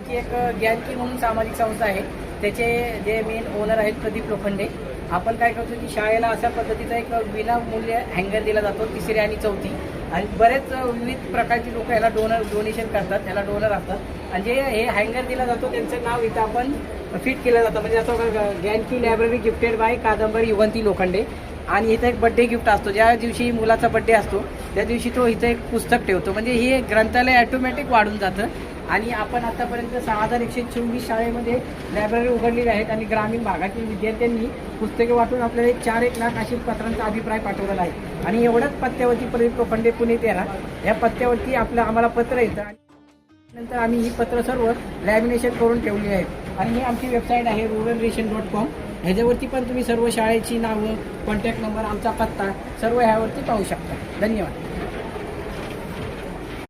आमची एक ज्ञानकी म्हणून सामाजिक संस्था आहे. त्याचे जे मेन ओनर आहेत प्रदीप लोखंडे. आपण काय करतो की शाळेला अशा पद्धतीचा एक विनामूल्य हँगर दिला जातो, तिसरी आणि चौथी. आणि बरेच विविध प्रकारची लोक याला डोनेशन करतात, याला डोनर असतात. आणि जे हे हँगर दिला जातो त्यांचं नाव इथं आपण फिट केलं जातं. म्हणजे असं ज्ञानकी लायब्ररी गिफ्टेड बाय कादंबरी युवंती लोखंडे. आणि इथं एक बड्डे गिफ्ट असतो. ज्या दिवशी मुलाचा बड्डे असतो त्या दिवशी तो इथं एक पुस्तक ठेवतो. म्हणजे हे ग्रंथालय ऑटोमॅटिक वाढून जातं. आणि आपण आतापर्यंत 6124 शाळेमध्ये लायब्ररी उघडलेली आहेत. आणि ग्रामीण भागातील विद्यार्थ्यांनी पुस्तके वाटून आपल्याला 4-1 लाख अशी पत्रांचा अभिप्राय पाठवलेला आहे. आणि एवढंच पत्त्यावरती प्रदीप लोखंडे पुणे 13 या पत्त्यावरती आम्हाला पत्र येतं. आणि नंतर आम्ही ही पत्र सर्व लॅमिनेशन करून ठेवली आहेत. आणि ही आमची वेबसाईट आहे ruralration.com. ह्याच्यावरती पण तुम्ही सर्व शाळेची नावं, कॉन्टॅक्ट नंबर, आमचा पत्ता सर्व ह्यावरती पाहू शकता. धन्यवाद.